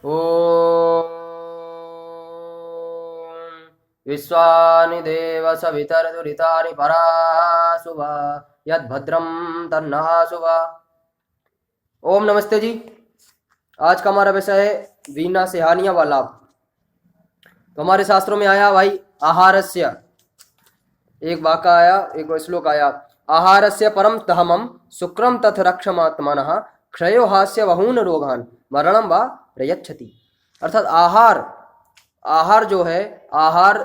ॐ विश्वानि देव सवितर्दुरितानि परासुव यद्भद्रं तन्नासुव। ओम नमस्ते जी। आज का हमारा विषय है वीणा से हानियां व लाभ। तो हमारे शास्त्रों में आया भाई आहारस्य, एक वाक्य आया, एक श्लोक आया, आहारस्य परम तहमम शुक्रम तथ रक्षमात्मनः क्षयो हास्य बहून रोगान मरणम व प्रयच्छति। अर्थात आहार जो है, आहार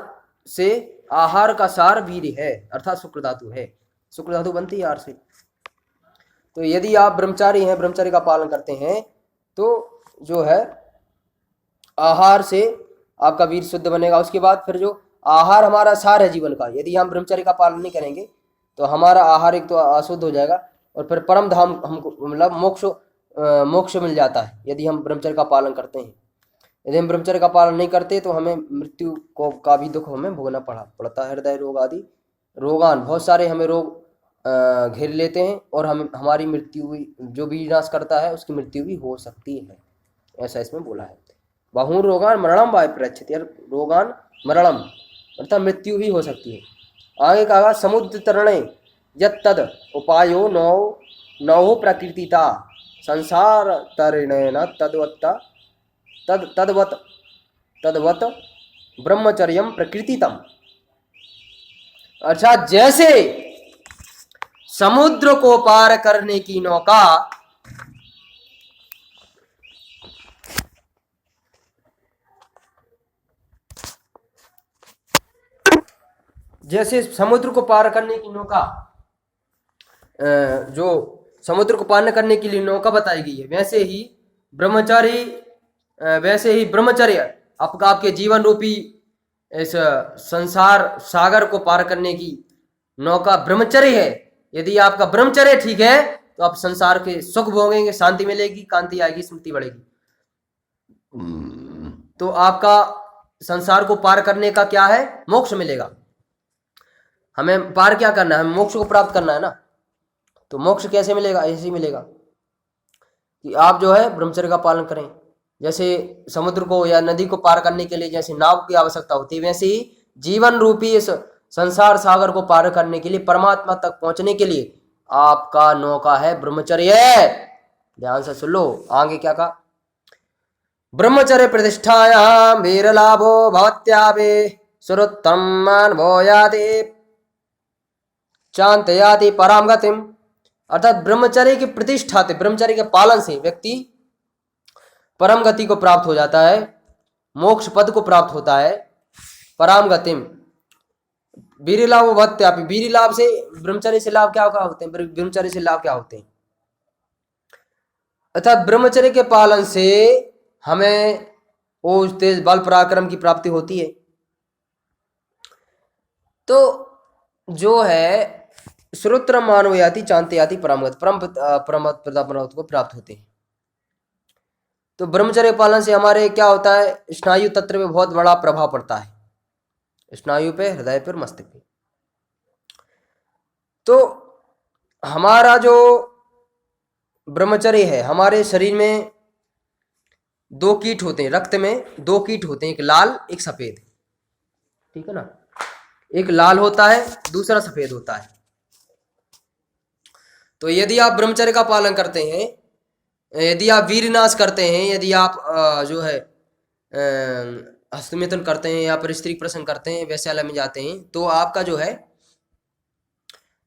से, आहार का सार वीर है, अर्थात शुक्र धातु है। शुक्र धातु बनती है आहार से। तो यदि आप ब्रह्मचारी हैं, ब्रह्मचर्य का पालन करते हैं, तो जो है आहार से आपका वीर शुद्ध बनेगा। उसके बाद फिर जो आहार हमारा सार है जीवन का, यदि हम ब्रह्मचर्य का पालन नहीं करेंगे तो हमारा आहार एक तो अशुद्ध हो जाएगा और फिर परम धाम हमको मतलब मोक्ष मिल जाता है यदि हम ब्रह्मचर्य का पालन करते हैं। यदि हम ब्रह्मचर्य का पालन नहीं करते तो हमें मृत्यु का भी दुख हमें भोगना पड़ता है। हृदय रोग आदि रोगान, बहुत सारे हमें रोग घेर लेते हैं और हम हमारी मृत्यु भी, जो भी विनाश करता है उसकी मृत्यु भी हो सकती है, ऐसा इसमें बोला है। बहु रोगान मरणम वाय प्रयच्छति, रोगान मरणम अर्थात मृत्यु भी हो सकती है। आगे कहा समुद्र तरणे यद उपायो नौ प्रकृतिता संसार तरणेन तदवत ब्रह्मचर्यम प्रकृतितम। अर्थात जैसे समुद्र को पार करने की नौका जैसे समुद्र को पार करने की नौका, जो समुद्र को पार करने के लिए नौका बताई गई है, वैसे ही ब्रह्मचर्य आपके जीवन रूपी इस संसार सागर को पार करने की नौका ब्रह्मचर्य है। यदि आपका ब्रह्मचर्य ठीक है तो आप संसार के सुख भोगेंगे, शांति मिलेगी, कांति आएगी, स्मृति बढ़ेगी। तो आपका संसार को पार करने का क्या है, मोक्ष मिलेगा। हमें पार क्या करना है, हमें मोक्ष को प्राप्त करना है ना। तो मोक्ष कैसे मिलेगा, ऐसे ही मिलेगा कि आप जो है ब्रह्मचर्य का पालन करें। जैसे समुद्र को या नदी को पार करने के लिए जैसे नाव की आवश्यकता होती है, वैसे ही जीवन रूपी इस संसार सागर को पार करने के लिए, परमात्मा तक पहुंचने के लिए आपका नौका है ब्रह्मचर्य। ध्यान से सुन लो आगे क्या कहा, ब्रह्मचर्य प्रतिष्ठायां वीर लाभो भवत्यावे सुरोत्तमान भोयाति चांतयाति पराम गतिम। अर्थात ब्रह्मचर्य की प्रतिष्ठा से, ब्रह्मचर्य के पालन से व्यक्ति परम गति को प्राप्त हो जाता है, मोक्ष पद को प्राप्त होता है। पराम गतिम वीर लाभ भवत्यापि, वीर लाभ से, ब्रह्मचर्य से लाभ क्या होते हैं, ब्रह्मचर्य से लाभ क्या होते हैं, अर्थात ब्रह्मचर्य के पालन से हमें ओज तेज बल पराक्रम की प्राप्ति होती है। तो जो है श्रोत्र मानव याति चांते याति परमगत, परम को प्राप्त होते हैं। तो ब्रह्मचर्य पालन से हमारे क्या होता है, स्नायु तंत्र पे बहुत बड़ा प्रभाव पड़ता है, स्नायु पे, हृदय पर, मस्तिष्क पे। तो हमारा जो ब्रह्मचर्य है, हमारे शरीर में दो कीट होते हैं, रक्त में दो कीट होते हैं, एक लाल एक सफेद, ठीक है ना। एक लाल होता है, दूसरा सफेद होता है। तो यदि आप ब्रह्मचर्य का पालन करते हैं, यदि आप वीर नाश करते हैं, यदि आप जो है हस्तमिथुन करते हैं या पर स्त्री प्रसंग करते हैं, वैश्यालय में जाते हैं, तो आपका जो है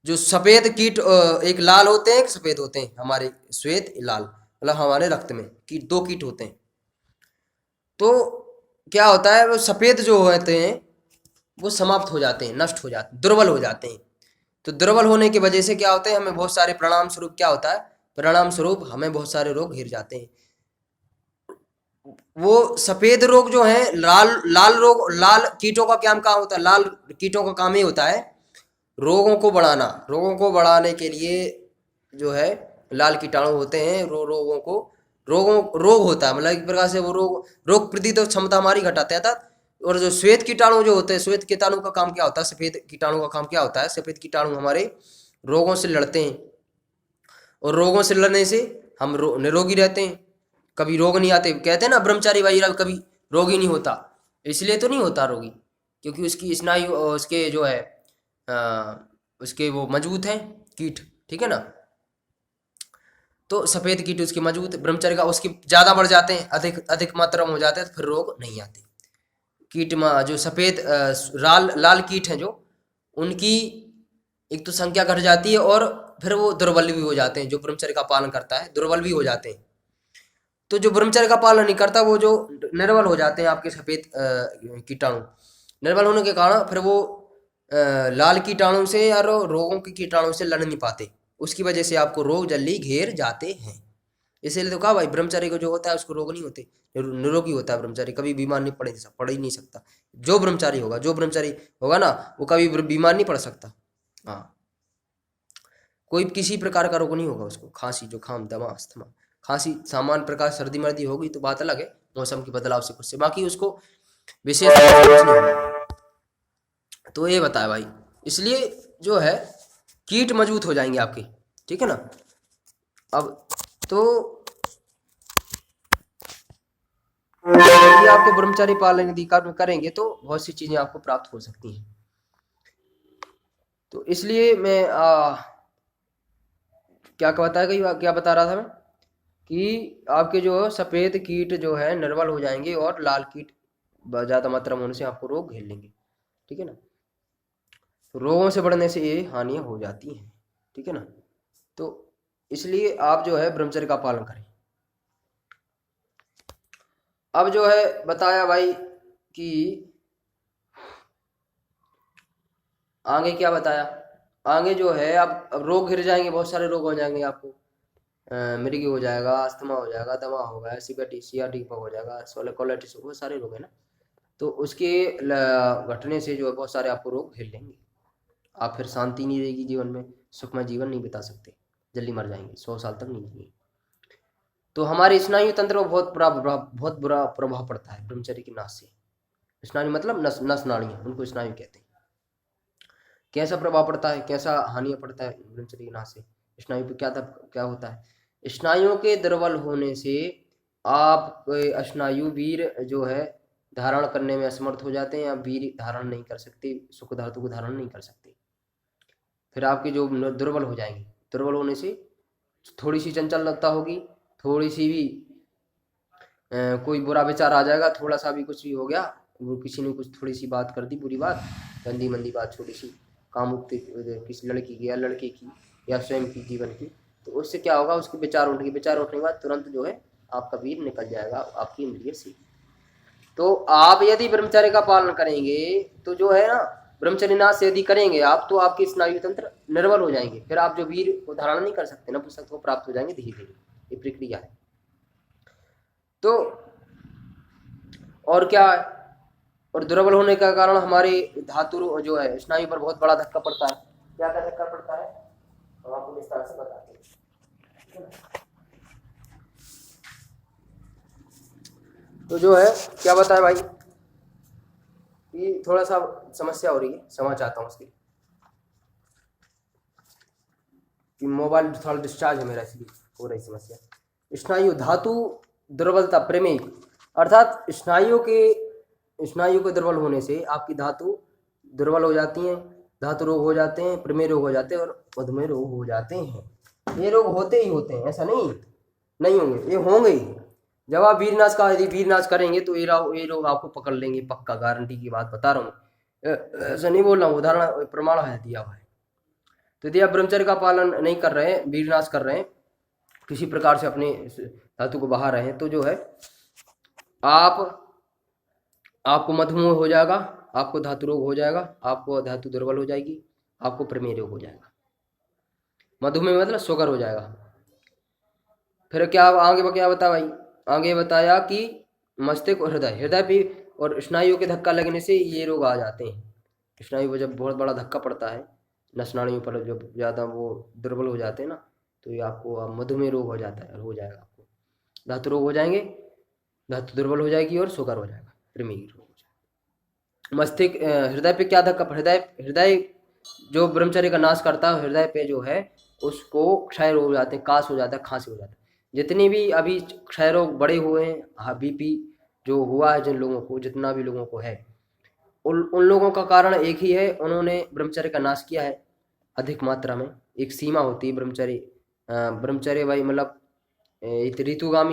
जो सफेद कीट, एक लाल होते हैं एक सफेद होते हैं, हमारे श्वेत लाल मतलब हमारे रक्त में कीट, दो कीट होते हैं। तो क्या होता है, वो सफेद जो होते हैं वो समाप्त हो जाते हैं, नष्ट हो जाते हैं, दुर्बल हो जाते हैं। तो दुर्बल होने की वजह से क्या होता है, हमें बहुत सारे परिणाम स्वरूप क्या होता है, परिणाम स्वरूप हमें बहुत सारे रोग घिर जाते हैं। वो सफेद रोग जो है, लाल रोग, लाल कीटों का क्या काम होता है, लाल कीटों का काम ही होता है रोगों को बढ़ाना। रोगों को बढ़ाने के लिए जो है लाल कीटाणु होते हैं, रोग होता है, मतलब एक प्रकार से वो रोग प्रतिरोधक क्षमता हमारी घटाते हैं। और जो श्वेत कीटाणु जो होते हैं, श्वेत कीटाणु का काम क्या होता है, सफेद कीटाणु का काम क्या होता है, सफेद कीटाणु हमारे रोगों से लड़ते हैं और रोगों से लड़ने से हम निरोगी रहते हैं। कभी रोग नहीं आते। कहते हैं ना ब्रह्मचारी भाई कभी रोगी नहीं होता, इसलिए तो नहीं होता रोगी क्योंकि उसकी स्नायु उसके जो है उसके वो मजबूत हैं कीट, ठीक है ना। तो सफेद कीट उसके मजबूत, ब्रह्मचर्य का उसके ज्यादा बढ़ जाते हैं, अधिक अधिक मात्रा में हो जाते हैं तो फिर रोग नहीं आते। कीट में जो सफेद लाल लाल कीट हैं जो, उनकी एक तो संख्या घट जाती है और फिर वो दुर्बल भी हो जाते हैं। जो ब्रह्मचर्य का पालन करता है दुर्बल भी हो जाते हैं। तो जो ब्रह्मचर्य का पालन नहीं करता वो जो निर्बल हो जाते हैं आपके सफेद कीटाणु, निर्बल होने के कारण फिर वो लाल कीटाणु से या रोगों के कीटाणु से लड़ नहीं पाते, उसकी वजह से आपको रोग जल्दी घेर जाते हैं। इसीलिए तो कहा भाई ब्रह्मचारी को जो होता है उसको रोग नहीं होते, निरोगी होता है ब्रह्मचारी, कभी बीमार नहीं पड़ ही नहीं सकता। जो ब्रह्मचारी होगा ना वो कभी बीमार नहीं पड़ सकता। हाँ, कोई किसी प्रकार का रोग नहीं होगा उसको, खांसी जुकाम दमा अस्थमा, खांसी सामान्य प्रकार सर्दी मर्दी होगी तो बात अलग है, मौसम के बदलाव से कुछ से, बाकी उसको विशेष कुछ नहीं होगा। तो ये बताया भाई, इसलिए जो है कीट मजबूत हो जाएंगे आपके, ठीक है ना। अब तो यदि आपको ब्रह्मचारी पालन अधिकार करेंगे तो बहुत सी चीजें आपको प्राप्त हो सकती हैं। तो इसलिए मैं क्या बता रहा था मैं कि आपके जो सफेद कीट जो है निर्बल हो जाएंगे और लाल कीट ज्यादा मात्रा में होने से आपको रोग घेर लेंगे, ठीक है ना। तो रोगों से बढ़ने से ये हानियां हो जाती हैं, ठीक है ना। तो इसलिए आप जो है ब्रह्मचर्य का पालन करें। अब जो है बताया भाई कि आगे क्या बताया, आगे जो है अब रोग घिर जाएंगे, बहुत सारे रोग हो जाएंगे आपको, मृगी हो जाएगा, अस्थमा हो जाएगा, दमा होगा, सियाटिक हो जाएगा, कोलाइटिस, बहुत सारे रोग है ना। तो उसके घटने से जो है बहुत सारे आपको रोग घिर लेंगे, आप फिर शांति नहीं रहेगी जीवन में, सुखमय जीवन नहीं बिता सकते, जल्दी मर जाएंगे, 100 साल तक नहीं जिएंगे। तो हमारे स्नायु तंत्र में बहुत बुरा प्रभाव पड़ता है ब्रह्मचर्य की नाश से। स्नायु मतलब नस नाड़ियाँ, उनको स्नायु कहते हैं। कैसा प्रभाव पड़ता है, कैसा हानि पड़ता है ब्रह्मचर्य की नाश से, स्नायु पे क्या होता है। स्नायुओं के दुर्बल होने से आप स्नायु वीर जो है धारण करने में असमर्थ हो जाते हैं, या वीर धारण नहीं कर सकते, सुख धातु को धारण नहीं कर सकते। फिर आपकी जो दुर्बल हो जाएंगे, दुर्बल होने से थोड़ी सी चंचलता होगी, थोड़ी सी भी कोई बुरा विचार आ जाएगा, थोड़ा सा भी कुछ भी हो गया, वो किसी ने कुछ थोड़ी सी बात कर दी, बुरी बात, गंदी मंदी बात, छोटी सी कामुक्ति किसी लड़की की या लड़के की या स्वयं की जीवन की, तो उससे क्या होगा, उसके विचार उठेंगे, विचार उठने के बाद तुरंत जो है आपका वीर निकल जाएगा आपकी इंद्रिय से। तो आप यदि ब्रह्मचर्य का पालन करेंगे तो जो है ना, ब्रह्मचर्य नाश यदि करेंगे आप तो आपके स्नायु तंत्र निर्बल हो जाएंगे, फिर आप जो वीर को धारण नहीं कर सकते, नपुंसकत्व को प्राप्त हो जाएंगे धीरे धीरे, ये प्रक्रिया है। तो और क्या है, और दुर्बल होने का कारण हमारे धातु जो है स्नायु पर बहुत बड़ा धक्का पड़ता है। क्या क्या धक्का पड़ता है हम आपको विस्तार से बताते हैं। तो जो है क्या बताए भाई, ये थोड़ा सा समस्या हो रही है, समझ चाहता हूँ उसकी, कि मोबाइल थोड़ा डिस्चार्ज है मेरा, इसलिए हो रही समस्या। स्नायु धातु दुर्बलता प्रमेय, अर्थात स्नायु के दुर्बल होने से आपकी धातु दुर्बल हो जाती हैं, धातु रोग हो जाते हैं, प्रमेय रोग हो जाते हैं और मधुमेह रोग हो जाते हैं। ये रोग होते ही होते हैं, ऐसा नहीं होंगे, ये होंगे। जब आप यदि वीरनाश करेंगे तो ये रोग आपको पकड़ लेंगे, पक्का, गारंटी की बात बता रहा हूँ, ऐसा नहीं बोल रहा हूँ, उदाहरण प्रमाण है दिया हुआ है। तो यदि आप ब्रह्मचर्य का पालन नहीं कर रहे हैं, वीरनाश कर रहे हैं, किसी प्रकार से अपने धातु को बहा रहे हैं, तो जो है आपको मधुमेह हो जाएगा, आपको धातु रोग हो जाएगा, आपको धातु दुर्बल हो जाएगी, आपको प्रमेय रोग हो जाएगा। मधुमेह मतलब शुगर हो जाएगा। फिर क्या आगे क्या बता भाई, आगे बताया कि मस्तिष्क और हृदय पे और स्नायु के धक्का लगने से ये रोग आ जाते हैं। स्नायु पर जब बहुत बड़ा धक्का पड़ता है, नस नाड़ियों पर जब ज़्यादा वो दुर्बल हो जाते हैं ना, तो ये आपको मधुमेह रोग हो जाता है, हो जाएगा आपको, धातु रोग हो जाएंगे, धातु दुर्बल हो जाएगी और शुगर हो जाएगा, प्रमेय रोग हो जाएगा। मस्तिष्क हृदय पे क्या धक्का, हृदय जो ब्रह्मचर्य का नाश करता है, हृदय पे जो है उसको क्षय रोग हो जाते हैं, काश हो जाता है, खांसी हो जाता है। जितनी भी अभी क्षय रोग बढ़े हुए हैं, हाँ बीपी जो हुआ है जिन लोगों को, जितना भी लोगों को है, उन लोगों का कारण एक ही है, उन्होंने ब्रह्मचर्य का नाश किया है अधिक मात्रा में। एक सीमा होती है ब्रह्मचर्य, ब्रह्मचर्य भाई मतलब एक ऋतुगामी